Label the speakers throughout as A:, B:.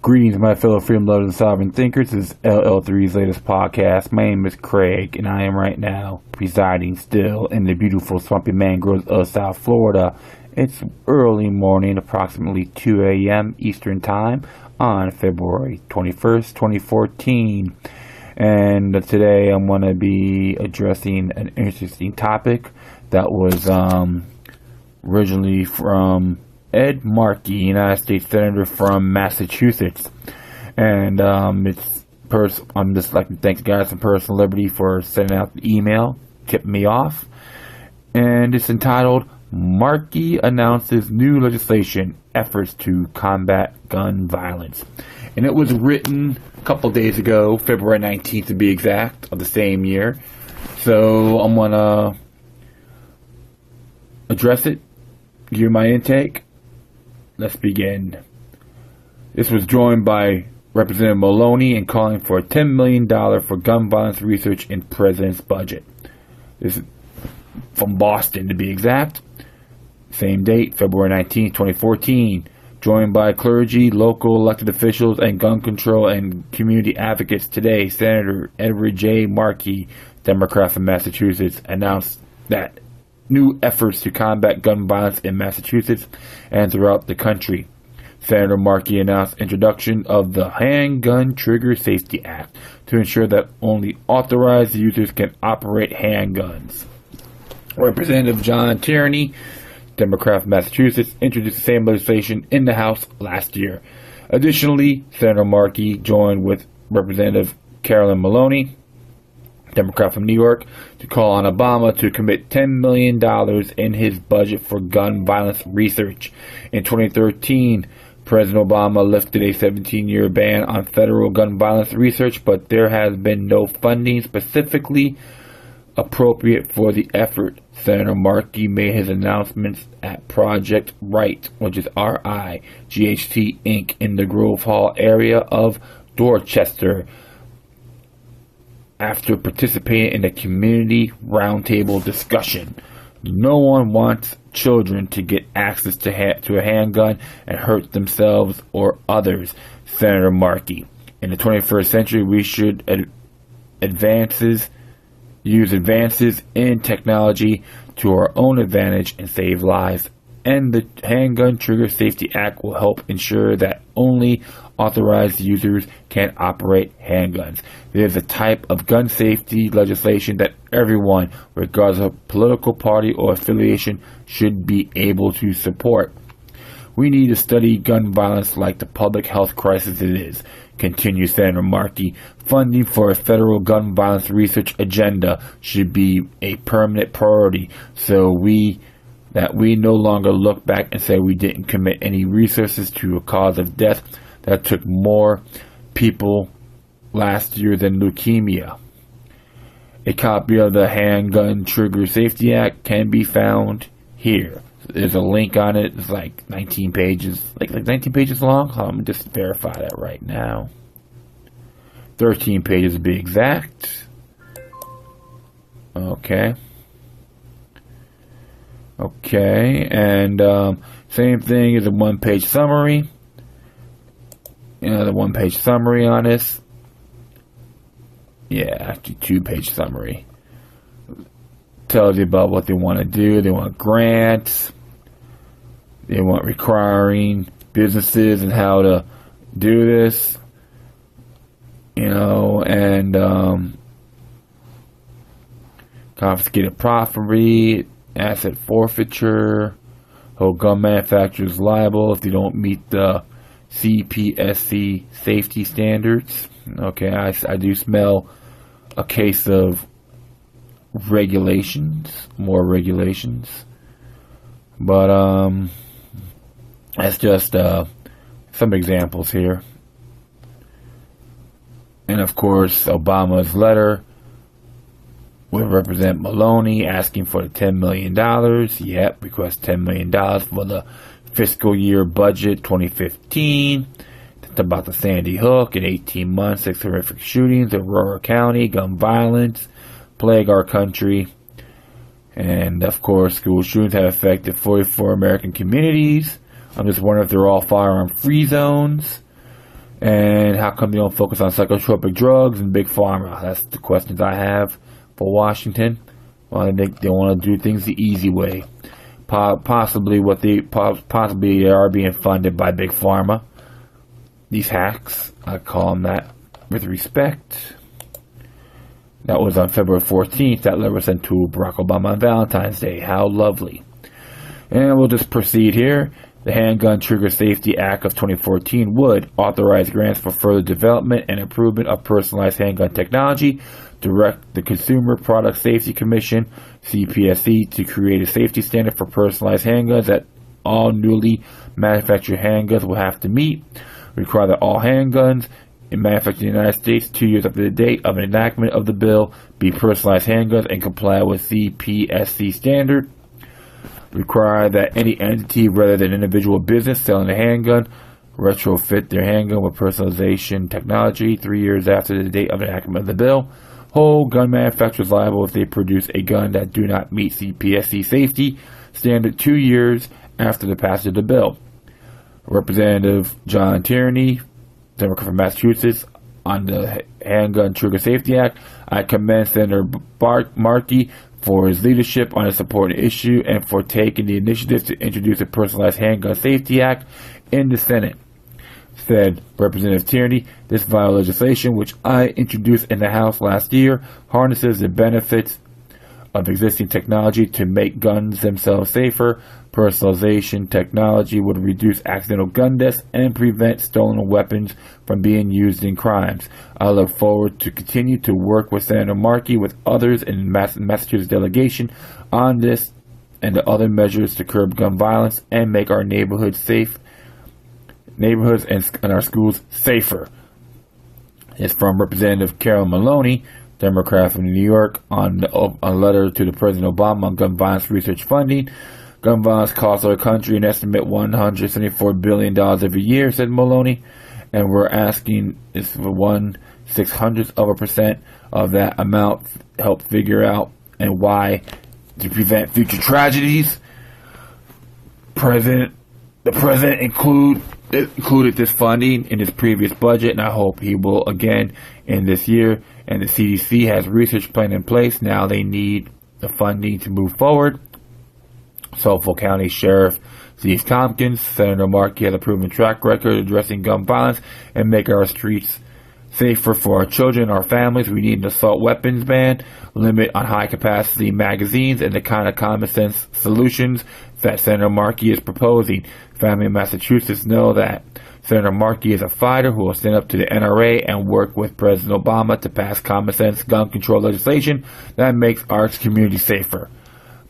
A: Greetings, my fellow freedom-loving sovereign thinkers. This is LL3's latest podcast. My name is Craig, and I am right now residing still in the beautiful swampy mangroves of South Florida. It's early morning, approximately 2 a.m. Eastern Time on February 21st, 2014. And today I'm going to be addressing an interesting topic that was originally from Ed Markey, United States Senator from Massachusetts. And I'm just like to thank guys from Personal Liberty for sending out the email, tipping me off. And it's entitled, Markey Announces New Legislation, Efforts to Combat Gun Violence. And it was written a couple days ago, February 19th to be exact, of the same year. So I'm going to address it, give you my intake. Let's begin. This was joined by Representative Maloney in calling for $10 million for gun violence research in President's budget. This is from Boston to be exact. Same date, February 19, 2014. Joined by clergy, local elected officials, and gun control and community advocates today, Senator Edward J. Markey, Democrat from Massachusetts, announced that new efforts to combat gun violence in Massachusetts and throughout the country. Senator Markey announced introduction of the Handgun Trigger Safety Act to ensure that only authorized users can operate handguns. Representative John Tierney, Democrat from Massachusetts, introduced the same legislation in the House last year. Additionally, Senator Markey joined with Representative Carolyn Maloney, Democrat from New York, to call on Obama to commit $10 million in his budget for gun violence research. In 2013, President Obama lifted a 17-year ban on federal gun violence research, but there has been no funding specifically appropriate for the effort. Senator Markey made his announcements at Project Right, which is RIGHT Inc., in the Grove Hall area of Dorchester, after participating in a community roundtable discussion. No one wants children to get access to a handgun and hurt themselves or others, Senator Markey. In the 21st century, we should use advances in technology to our own advantage and save lives. And the Handgun Trigger Safety Act will help ensure that only authorized users can operate handguns. It is a type of gun safety legislation that everyone, regardless of political party or affiliation, should be able to support. We need to study gun violence like the public health crisis it is, continues Senator Markey. Funding for a federal gun violence research agenda should be a permanent priority, so we no longer look back and say we didn't commit any resources to a cause of death that took more people last year than leukemia. A copy of the Handgun Trigger Safety Act can be found here. There's a link on it. It's like 19 pages, like 19 pages long. Let me just verify that right now. 13 pages to be exact. Okay, and same thing as a one-page summary. The one-page summary on this. Yeah, actually two-page summary. Tells you about what they want to do. They want grants. They want requiring businesses and how to do this. And confiscated property, asset forfeiture, hold gun manufacturers liable if they don't meet the CPSC safety standards. Okay, I do smell a case of more regulations. But that's just some examples here. And of course, Obama's letter with Representative Maloney asking for the $10 million. Yep, request $10 million for the fiscal year budget 2015. It's about the Sandy Hook. In 18 months, 6 horrific shootings in Aurora County, gun violence plague our country. And of course, school shootings have affected 44 American communities. I'm just wondering if they're all firearm free zones. And how come they don't focus on psychotropic drugs and big pharma? That's the questions I have for Washington. Well, they want to do things the easy way. Possibly they are being funded by big pharma. These hacks, I call them that with respect. That was on February 14th. That letter was sent to Barack Obama on Valentine's Day. How lovely. And we'll just proceed here. The Handgun Trigger Safety Act of 2014 would authorize grants for further development and improvement of personalized handgun technology, direct the Consumer Product Safety Commission, CPSC, to create a safety standard for personalized handguns that all newly manufactured handguns will have to meet, require that all handguns manufactured in the United States 2 years after the date of an enactment of the bill be personalized handguns and comply with CPSC standard, require that any entity rather than individual business selling a handgun retrofit their handgun with personalization technology 3 years after the date of enactment of the bill, hold gun manufacturers liable if they produce a gun that do not meet CPSC safety standard 2 years after the passage of the bill. Representative John Tierney, Democrat from Massachusetts, on the Handgun Trigger Safety Act. I commend Senator Markey for his leadership on this important issue and for taking the initiative to introduce a personalized handgun safety act in the Senate. Said Representative Tierney, this vital legislation, which I introduced in the House last year, harnesses the benefits of existing technology to make guns themselves safer. Personalization technology would reduce accidental gun deaths and prevent stolen weapons from being used in crimes. I look forward to continue to work with Senator Markey with others in Massachusetts delegation on this and the other measures to curb gun violence and make our neighborhoods and our schools safer. It's from Representative Carol Maloney, Democrat from New York, on a letter to the President Obama on gun violence research funding. Gun violence costs our country an estimate $174 billion every year, said Maloney, and we're asking is for 1/600% of that amount help figure out and why to prevent future tragedies. The president included this funding in his previous budget, and I hope he will again in this year. And the CDC has a research plan in place. Now they need the funding to move forward. Suffolk County Sheriff Steve Tompkins, Senator Markey has a proven track record addressing gun violence and making our streets safer for our children and our families. We need an assault weapons ban, limit on high-capacity magazines, and the kind of common-sense solutions that Senator Markey is proposing. Family in Massachusetts know that Senator Markey is a fighter who will stand up to the NRA and work with President Obama to pass common-sense gun control legislation that makes our community safer.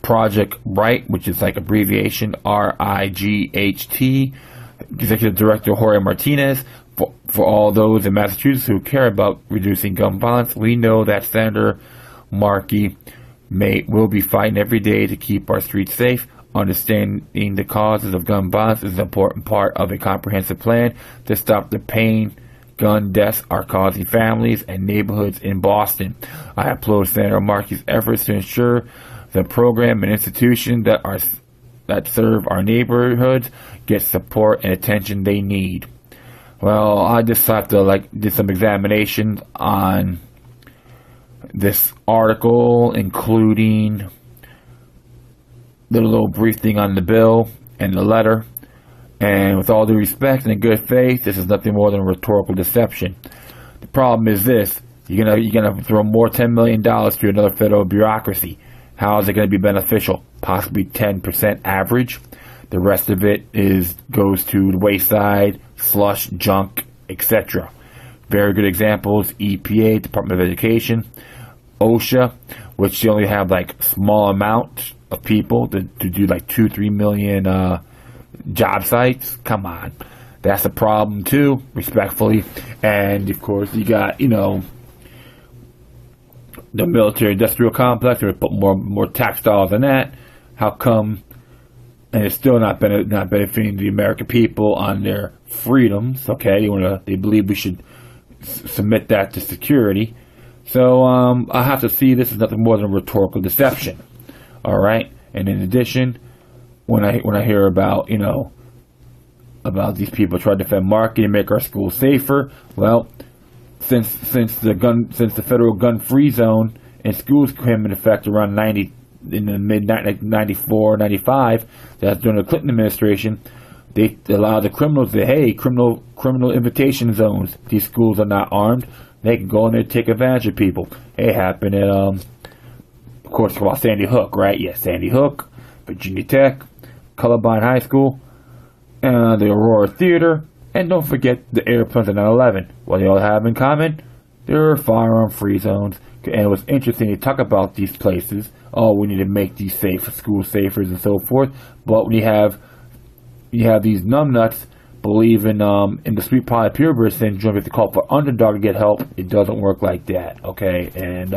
A: Project RIGHT, which is like abbreviation RIGHT, Executive Director Jorge Martinez, for all those in Massachusetts who care about reducing gun violence. We know that Senator Markey will be fighting every day to keep our streets safe. Understanding the causes of gun violence is an important part of a comprehensive plan to stop the pain gun deaths are causing families and neighborhoods in Boston. I applaud Senator Markey's efforts to ensure the program and institutions that serve our neighborhoods get support and attention they need. Well, I just have to do some examinations on this article, including the little brief thing on the bill and the letter. And with all due respect and in good faith, this is nothing more than a rhetorical deception. The problem is this: you're gonna throw more $10 million to another federal bureaucracy. How is it going to be beneficial? Possibly 10% average. The rest of it goes to the wayside, slush, junk, etc. Very good examples: EPA, Department of Education, OSHA, which you only have small amount of people to do 2-3 million job sites. Come on, that's a problem too, respectfully. And of course, you got the military-industrial complex. We're put more tax dollars on that. How come? And it's still not benefiting the American people on their freedoms. Okay, they believe we should submit that to security. So I have to see this as nothing more than a rhetorical deception. All right. And in addition, when I hear about about these people trying to defend marketing and make our schools safer. Well, since the federal gun-free zone in schools came into effect around in the mid 94, 95, that's during the Clinton administration, they allowed the criminals to, hey, criminal invitation zones. These schools are not armed. They can go in there and take advantage of people. It happened at, of course, about Sandy Hook, right? Yeah, Sandy Hook, Virginia Tech, Columbine High School, the Aurora Theater, and don't forget the airplanes at 9/11. What they all have in common? There are firearm-free zones. And it was interesting to talk about these places. Oh, we need to make these schools safer and so forth. But when you have these numbnuts believe in the sweet pie purebred syndrome, if they call for underdog to get help, it doesn't work like that, okay? And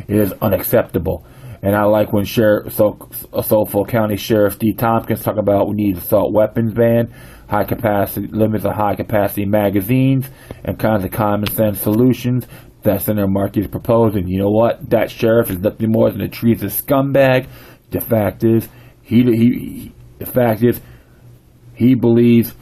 A: it is unacceptable. And I like when Suffolk County Sheriff D. Tompkins talk about we need assault weapons ban, limits of high capacity magazines, and kinds of common sense solutions that Senator Markey is proposing. You know what? That sheriff is nothing more than a treason scumbag. The fact is, he believes,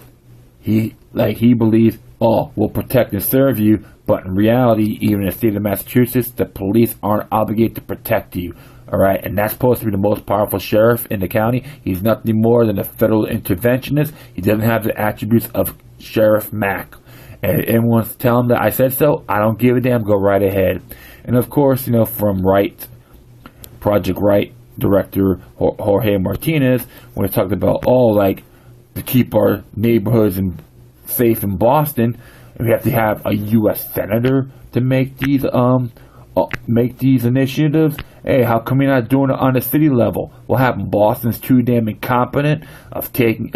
A: oh, we'll protect and serve you, but in reality, even in the state of Massachusetts, the police aren't obligated to protect you. All right, and that's supposed to be the most powerful sheriff in the county. He's nothing more than a federal interventionist. He doesn't have the attributes of Sheriff Mack. And everyone's telling him that I said so. I don't give a damn. Go right ahead. And of course, from Project Right director Jorge Martinez, when he talked about to keep our neighborhoods safe in Boston, we have to have a U.S. senator to make these initiatives. Hey, how come you're not doing it on the city level? What happened? Boston's too damn incompetent of taking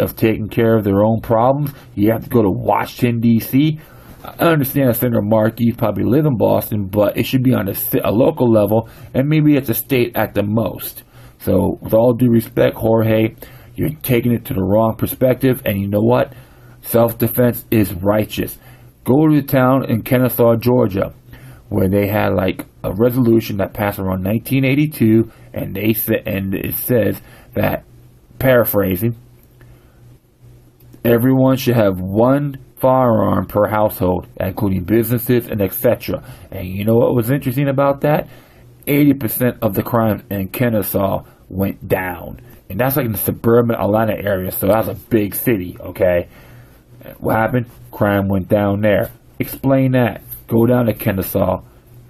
A: care of their own problems. You have to go to Washington, D.C. I understand that Senator Markey probably live in Boston, but it should be on a local level, and maybe it's a state at the most. So, with all due respect, Jorge, you're taking it to the wrong perspective, and you know what? Self-defense is righteous. Go to the town in Kennesaw, Georgia, where they had a resolution that passed around 1982, and it says that, paraphrasing, everyone should have one firearm per household, including businesses and etc. And you know what was interesting about that? 80% of the crimes in Kennesaw went down, and that's in the suburban Atlanta area, so that's a big city. Okay, what happened? Crime went down there. Explain that. Go down to Kennesaw.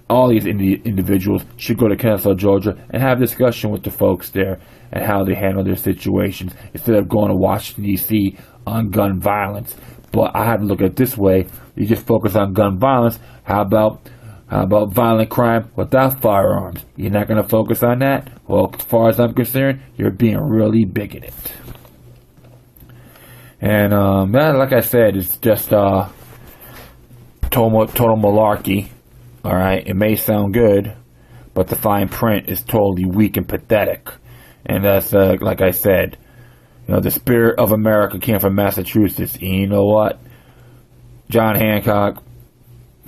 A: All these individuals should go to Kennesaw, Georgia, and have a discussion with the folks there and how they handle their situations instead of going to Washington, D.C. on gun violence. But I have to look at it this way. You just focus on gun violence. How about violent crime without firearms? You're not going to focus on that? Well, as far as I'm concerned, you're being really bigoted. And like I said, it's just total malarkey. All right, it may sound good, but the fine print is totally weak and pathetic. And that's like I said, the spirit of America came from Massachusetts. And you know what? John Hancock,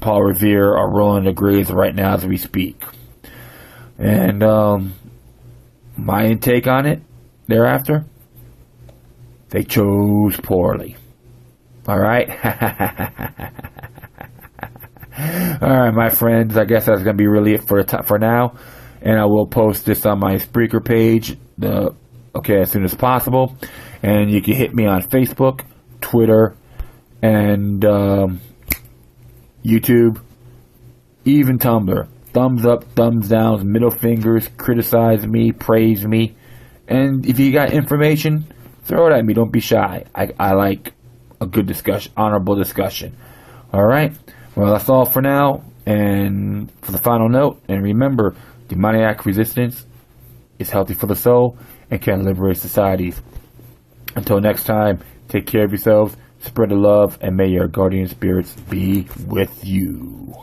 A: Paul Revere are rolling the graves right now as we speak. And my intake on it thereafter, they chose poorly. All right? All right, my friends, I guess that's going to be really it for now. And I will post this on my Spreaker page as soon as possible. And you can hit me on Facebook, Twitter, and YouTube, even Tumblr. Thumbs up, thumbs down, middle fingers, criticize me, praise me. And if you got information, throw it at me. Don't be shy. I like a good discussion, honorable discussion. All right? Well, that's all for now. And for the final note, and remember, demoniac resistance is healthy for the soul and can liberate societies. Until next time, take care of yourselves, spread the love, and may your guardian spirits be with you.